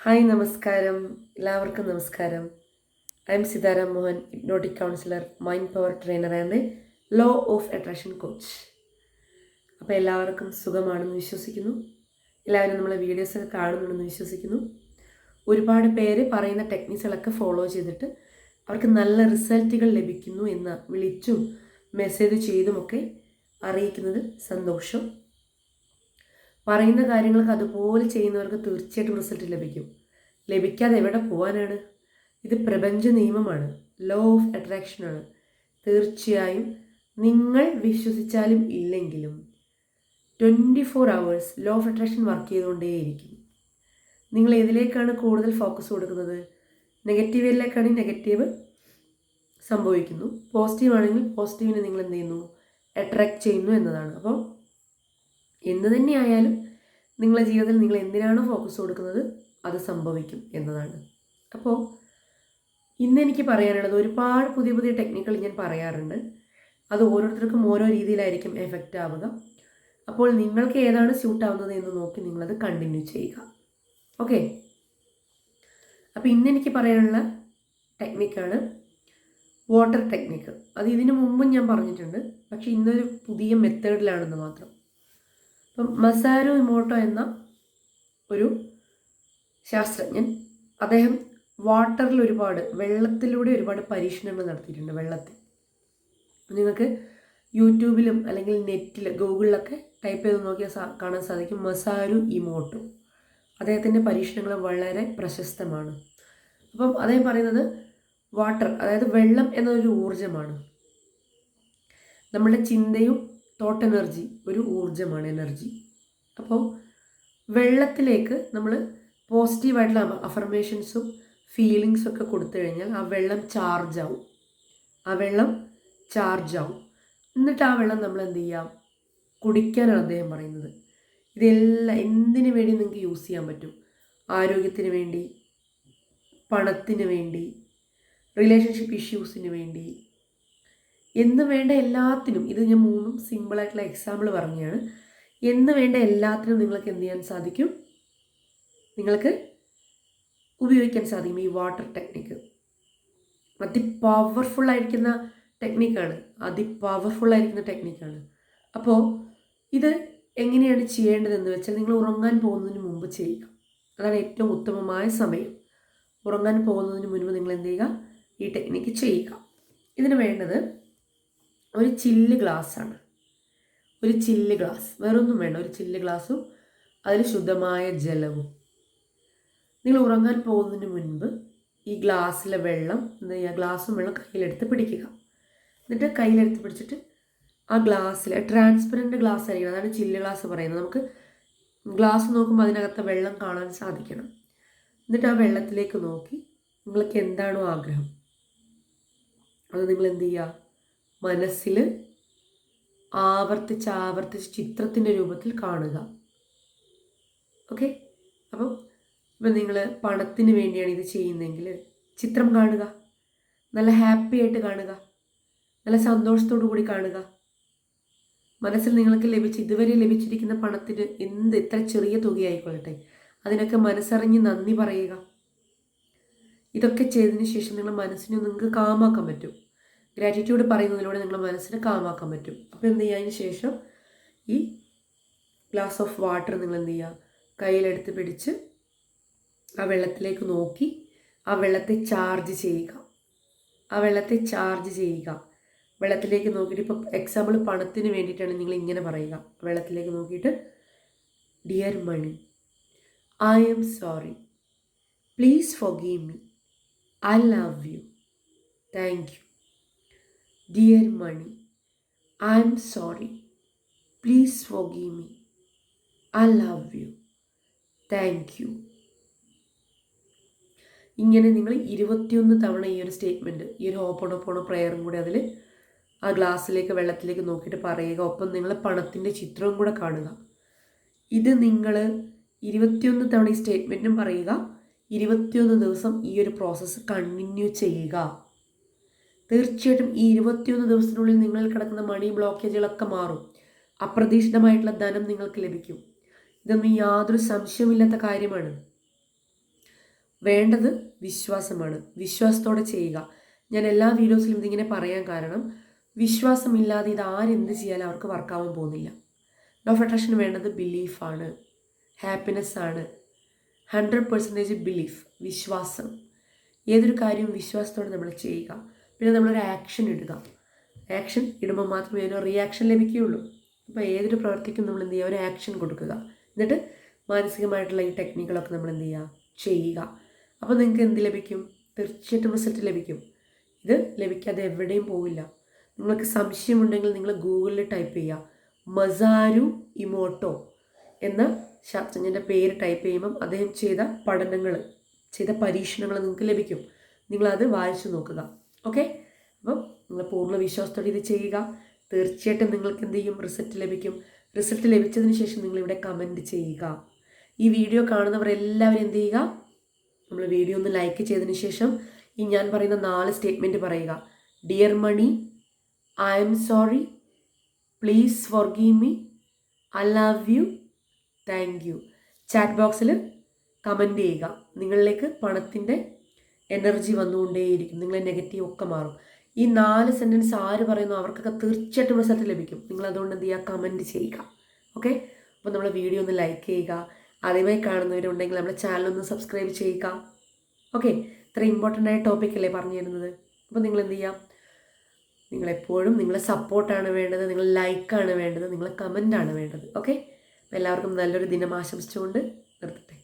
Hi നമസ്കാരം. എല്ലാവർക്കും നമസ്കാരം. I am Sitaram Mohan, hypnotic counsellor, mind power trainer and law of attraction coach. അപ്പോൾ എല്ലാവർക്കും സുഖമാണെന്ന് വിശ്വസിക്കുന്നു. എല്ലാവരും നമ്മളെ വീഡിയോസൊക്കെ കാണുന്നുണ്ടെന്ന് വിശ്വസിക്കുന്നു. ഒരുപാട് പേര് പറയുന്ന ടെക്നിക്സുകളൊക്കെ ഫോളോ ചെയ്തിട്ട് അവർക്ക് നല്ല റിസൾട്ടുകൾ ലഭിക്കുന്നു എന്ന് വിളിച്ചും മെസ്സേജ് ചെയ്തുമൊക്കെ അറിയിക്കുന്നത് സന്തോഷം. പറയുന്ന കാര്യങ്ങളൊക്കെ അതുപോലെ ചെയ്യുന്നവർക്ക് തീർച്ചയായിട്ടും റിസൾട്ട് ലഭിക്കും. ലഭിക്കാതെ എവിടെ പോകാനാണ്? ഇത് പ്രപഞ്ച നിയമമാണ്, ലോ ഓഫ് അട്രാക്ഷനാണ്. തീർച്ചയായും നിങ്ങൾ വിശ്വസിച്ചാലും ഇല്ലെങ്കിലും 24 hours law of attraction work ചെയ്തുകൊണ്ടേയിരിക്കും. നിങ്ങൾ ഏതിലേക്കാണ് കൂടുതൽ ഫോക്കസ് കൊടുക്കുന്നത്? നെഗറ്റീവിലേക്കാണെങ്കിൽ നെഗറ്റീവ് സംഭവിക്കുന്നു, പോസിറ്റീവ് ആണെങ്കിൽ പോസിറ്റീവിനെ നിങ്ങൾ എന്ത് ചെയ്യുന്നു? അട്രാക്റ്റ് ചെയ്യുന്നു എന്നതാണ്. അപ്പോൾ എന്ത് തന്നെയായാലും നിങ്ങളുടെ ജീവിതത്തിൽ നിങ്ങൾ എന്തിനാണോ ഫോക്കസ് കൊടുക്കുന്നത് അത് സംഭവിക്കും എന്നതാണ്. അപ്പോൾ ഇന്ന് എനിക്ക് പറയാനുള്ളത്, ഒരുപാട് പുതിയ പുതിയ ടെക്നിക്കുകൾ ഞാൻ പറയാറുണ്ട്. അത് ഓരോരുത്തർക്കും ഓരോ രീതിയിലായിരിക്കും എഫക്റ്റ് ആവുക. അപ്പോൾ നിങ്ങൾക്ക് ഏതാണ് സ്യൂട്ട് ആവുന്നത് എന്ന് നോക്കി നിങ്ങളത് കണ്ടിന്യൂ ചെയ്യുക. ഓക്കെ. അപ്പോൾ ഇന്ന് എനിക്ക് പറയാനുള്ള ടെക്നിക്കാണ് വാട്ടർ ടെക്നിക്ക്. അത് ഇതിനു മുമ്പും ഞാൻ പറഞ്ഞിട്ടുണ്ട്, പക്ഷേ ഇന്നൊരു പുതിയ മെത്തേഡിലാണെന്ന് മാത്രം. അപ്പം മസാരു ഇമോട്ടോ എന്ന ഒരു ശാസ്ത്രജ്ഞൻ, അദ്ദേഹം വാട്ടറിൽ വെള്ളത്തിലൂടെ ഒരുപാട് പരീക്ഷണങ്ങൾ നടത്തിയിട്ടുണ്ട്. വെള്ളത്തിൽ നിങ്ങൾക്ക് യൂട്യൂബിലും അല്ലെങ്കിൽ നെറ്റിൽ ഗൂഗിളിലൊക്കെ ടൈപ്പ് ചെയ്ത് നോക്കിയാൽ കാണാൻ സാധിക്കും മസാരു ഇമോട്ടോ. അദ്ദേഹത്തിൻ്റെ പരീക്ഷണങ്ങൾ വളരെ പ്രശസ്തമാണ്. അപ്പം അദ്ദേഹം പറയുന്നത് വാട്ടർ, അതായത് വെള്ളം എന്നതൊരു ഊർജ്ജമാണ്. നമ്മുടെ ചിന്തയും തോട്ട് എനർജി ഒരു ഊർജ്ജമാണ്, എനർജി. അപ്പോൾ വെള്ളത്തിലേക്ക് നമ്മൾ പോസിറ്റീവായിട്ടുള്ള അഫർമേഷൻസും ഫീലിങ്സും ഒക്കെ കൊടുത്തു കഴിഞ്ഞാൽ ആ വെള്ളം ചാർജ് ആവും. എന്നിട്ട് ആ വെള്ളം നമ്മൾ എന്ത് ചെയ്യാം? കുടിക്കാനാണ് അദ്ദേഹം പറയുന്നത്. ഇതെല്ലാം എന്തിനു വേണ്ടി നിങ്ങൾക്ക് യൂസ് ചെയ്യാൻ പറ്റും? ആരോഗ്യത്തിന് വേണ്ടി, പണത്തിന് വേണ്ടി, റിലേഷൻഷിപ്പ് ഇഷ്യൂസിന് വേണ്ടി, എന്ന് വേണ്ട എല്ലാത്തിനും. ഇത് ഞാൻ മൂന്നും സിമ്പിളായിട്ടുള്ള എക്സാമ്പിൾ പറഞ്ഞതാണ്. എന്ന് വേണ്ട എല്ലാത്തിനും നിങ്ങൾക്ക് എന്ത് ചെയ്യാൻ സാധിക്കും? നിങ്ങൾക്ക് ഉപയോഗിക്കാൻ സാധിക്കും ഈ വാട്ടർ ടെക്നിക്ക്. അതിപവർഫുള്ളായിരിക്കുന്ന ടെക്നിക്കാണ്. അപ്പോൾ ഇത് എങ്ങനെയാണ് ചെയ്യേണ്ടതെന്ന് വെച്ചാൽ, നിങ്ങൾ ഉറങ്ങാൻ പോകുന്നതിന് മുമ്പ് ചെയ്യുക. അതാണ് ഏറ്റവും ഉത്തമമായ സമയം. ഉറങ്ങാൻ പോകുന്നതിന് മുൻപ് നിങ്ങൾ എന്ത് ചെയ്യുക? ഈ ടെക്നിക്ക് ചെയ്യുക. ഇതിന് വേണ്ടത് ഒരു ചില്ല് ഗ്ലാസ്സാണ്. ഒരു ചില്ല് ഗ്ലാസ്, വേറൊന്നും വേണ്ട. ഒരു ചില്ല് ഗ്ലാസ്സും അതിൽ ശുദ്ധമായ ജലവും. നിങ്ങൾ ഉറങ്ങാൻ പോകുന്നതിന് മുൻപ് ഈ ഗ്ലാസ്സിലെ വെള്ളം എന്താ ചെയ്യുക? ഗ്ലാസ്സും വെള്ളം കയ്യിലെടുത്ത് പിടിക്കുക. എന്നിട്ട് കയ്യിലെടുത്ത് പിടിച്ചിട്ട് ആ ഗ്ലാസ്സിൽ, ട്രാൻസ്പെറൻറ്റ് ഗ്ലാസ് ആയിരിക്കണം, അതാണ് ചില്ല് ഗ്ലാസ് പറയുന്നത്. നമുക്ക് ഗ്ലാസ് നോക്കുമ്പോൾ അതിനകത്ത് വെള്ളം കാണാൻ സാധിക്കണം. എന്നിട്ട് ആ വെള്ളത്തിലേക്ക് നോക്കി നിങ്ങൾക്ക് എന്താണോ ആഗ്രഹം അത് നിങ്ങൾ എന്ത് ചെയ്യുക? മനസ്സിൽ ആവർത്തിച്ച് ചിത്രത്തിൻ്റെ രൂപത്തിൽ കാണുക. ഓക്കെ. അപ്പം നിങ്ങൾ പണത്തിന് വേണ്ടിയാണ് ഇത് ചെയ്യുന്നതെങ്കിൽ ചിത്രം കാണുക, നല്ല ഹാപ്പി ആയിട്ട് കാണുക, നല്ല സന്തോഷത്തോടു കൂടി കാണുക. മനസ്സിൽ നിങ്ങൾക്ക് ഇതുവരെ ലഭിച്ചിരിക്കുന്ന പണത്തിന് എത്ര ചെറിയ തുകയായിക്കൊള്ളട്ടെ, അതിനൊക്കെ മനസ്സറിഞ്ഞ് നന്ദി പറയുക. ഇതൊക്കെ ചെയ്തതിന് ശേഷം നിങ്ങളുടെ മനസ്സിനെ നിങ്ങൾക്ക് കാമാക്കാൻ പറ്റും. ഗ്രാറ്റിറ്റ്യൂഡ് പറയുന്നതിലൂടെ നിങ്ങളുടെ മനസ്സിനെ കാമാക്കാൻ പറ്റും. അപ്പോൾ എന്ത് ചെയ്യുക? അതിന് ശേഷം ഈ ഗ്ലാസ് ഓഫ് വാട്ടർ നിങ്ങൾ എന്ത് ചെയ്യുക? കയ്യിലെടുത്ത് പിടിച്ച് ആ വെള്ളത്തിലേക്ക് നോക്കി ആ വെള്ളത്തെ ചാർജ് ചെയ്യുക. വെള്ളത്തിലേക്ക് നോക്കിയിട്ട്, ഇപ്പോൾ എക്സാമ്പിൾ പണത്തിന് വേണ്ടിയിട്ടാണ് നിങ്ങൾ ഇങ്ങനെ പറയുക. വെള്ളത്തിലേക്ക് നോക്കിയിട്ട്, dear money, I am sorry, please forgive me, I love you, thank you. Dear money, I am sorry. Please forgive me. I love you. Thank you. ഇങ്ങനെ നിങ്ങൾ 21 തവണ ഈ ഒരു സ്റ്റേറ്റ്മെൻറ്റ്, ഈ ഒരു ഹോപ്പോണോപ്പോണോ പ്രയറും കൂടി അതിൽ ആ ഗ്ലാസ്സിലേക്ക്, വെള്ളത്തിലേക്ക് നോക്കിയിട്ട് പറയുക. ഒപ്പം നിങ്ങൾ പണത്തിൻ്റെ ചിത്രവും കൂടെ കാണുക. ഇത് നിങ്ങൾ 21 തവണ ഈ സ്റ്റേറ്റ്മെൻറ്റും പറയുക. 21 ദിവസം ഈ ഒരു പ്രോസസ്സ് കണ്ടിന്യൂ ചെയ്യുക. തീർച്ചയായിട്ടും ഈ 21 ദിവസത്തിനുള്ളിൽ നിങ്ങൾ കിടക്കുന്ന മണി ബ്ലോക്കേജുകളൊക്കെ മാറും. അപ്രതീക്ഷിതമായിട്ടുള്ള ധനം നിങ്ങൾക്ക് ലഭിക്കും. ഇതൊന്നും യാതൊരു സംശയമില്ലാത്ത കാര്യമാണ്. വേണ്ടത് വിശ്വാസമാണ്. വിശ്വാസത്തോടെ ചെയ്യുക. ഞാൻ എല്ലാ വീഡിയോസിലും ഇതിങ്ങനെ പറയാൻ കാരണം വിശ്വാസമില്ലാതെ ഇത് ആരെന്ത് ചെയ്യാനും അവർക്ക് വർക്കാവാൻ പോകുന്നില്ല. ലോ ഓഫ് അട്രാക്ഷൻ വേണ്ടത് ബിലീഫാണ്, ഹാപ്പിനെസ് ആണ്. 100% ബിലീഫ്, വിശ്വാസം. ഏതൊരു കാര്യവും വിശ്വാസത്തോടെ നമ്മൾ ചെയ്യുക. പിന്നെ നമ്മളൊരു ആക്ഷൻ ഇടുക. ആക്ഷൻ ഇടുമ്പോൾ മാത്രമേ അതിന് റിയാക്ഷൻ ലഭിക്കുകയുള്ളൂ. അപ്പോൾ ഏതൊരു പ്രവർത്തിക്കും നമ്മൾ എന്ത് ചെയ്യുക, ഒരു ആക്ഷൻ കൊടുക്കുക. എന്നിട്ട് മാനസികമായിട്ടുള്ള ഈ ടെക്നിക്കുകളൊക്കെ നമ്മൾ എന്ത് ചെയ്യുക, ചെയ്യുക. അപ്പോൾ നിങ്ങൾക്ക് എന്ത് ലഭിക്കും? തീർച്ചയായിട്ടും റിസൾട്ട് ലഭിക്കും. ഇത് ലഭിക്കാതെ എവിടെയും പോവില്ല. നിങ്ങൾക്ക് സംശയമുണ്ടെങ്കിൽ നിങ്ങൾ ഗൂഗിളിൽ ടൈപ്പ് ചെയ്യുക, മസാരു ഇമോട്ടോ എന്ന ശാസ്ത്രജ്ഞൻ്റെ പേര് ടൈപ്പ് ചെയ്യുമ്പം അദ്ദേഹം ചെയ്ത പഠനങ്ങൾ, ചെയ്ത പരീക്ഷണങ്ങൾ നിങ്ങൾക്ക് ലഭിക്കും. നിങ്ങളത് വായിച്ചു നോക്കുക. ഓക്കെ, അപ്പം നിങ്ങൾ പൂർണ്ണ വിശ്വാസത്തോടെ ഇത് ചെയ്യുക. തീർച്ചയായിട്ടും നിങ്ങൾക്ക് എന്ത് ചെയ്യും, റിസൾട്ട് ലഭിക്കും. റിസൾട്ട് ലഭിച്ചതിന് ശേഷം നിങ്ങളിവിടെ കമൻറ്റ് ചെയ്യുക. ഈ വീഡിയോ കാണുന്നവരെല്ലാവരും എന്ത് ചെയ്യുക, നമ്മൾ വീഡിയോ ഒന്ന് ലൈക്ക് ചെയ്തതിന് ശേഷം ഈ ഞാൻ പറയുന്ന 4 സ്റ്റേറ്റ്മെൻറ്റ് പറയുക. Dear money, I am sorry, please forgive me, I love you, thank you. Chat ബോക്സിൽ കമൻറ്റ് ചെയ്യുക. നിങ്ങളിലേക്ക് പണത്തിൻ്റെ എനർജി വന്നുകൊണ്ടേയിരിക്കും. നിങ്ങളെ നെഗറ്റീവ് ഒക്കെ മാറും. ഈ 4 സെൻറ്റൻസ് ആര് പറയുന്നു അവർക്കൊക്കെ തീർച്ചയായിട്ടും റിസൾട്ട് ലഭിക്കും. നിങ്ങൾ അതുകൊണ്ട് എന്ത് ചെയ്യുക, കമൻറ്റ് ചെയ്യുക. ഓക്കെ, അപ്പോൾ നമ്മളെ വീഡിയോ ഒന്ന് ലൈക്ക് ചെയ്യുക. ആദ്യമായി കാണുന്നവരുണ്ടെങ്കിൽ നമ്മുടെ ചാനലൊന്ന് സബ്സ്ക്രൈബ് ചെയ്യുക. ഓക്കെ, ഇത്ര ഇമ്പോർട്ടൻ്റ് ആയ ടോപ്പിക്കല്ലേ പറഞ്ഞു തരുന്നത്. അപ്പോൾ നിങ്ങൾ എന്ത് ചെയ്യുക, നിങ്ങളെപ്പോഴും നിങ്ങളെ സപ്പോർട്ടാണ് വേണ്ടത്, നിങ്ങൾ ലൈക്കാണ് വേണ്ടത്, നിങ്ങളെ കമൻറ്റാണ് വേണ്ടത്. ഓക്കെ, അപ്പോൾ എല്ലാവർക്കും നല്ലൊരു ദിനം ആശംസിച്ചുകൊണ്ട് നിർത്തട്ടെ.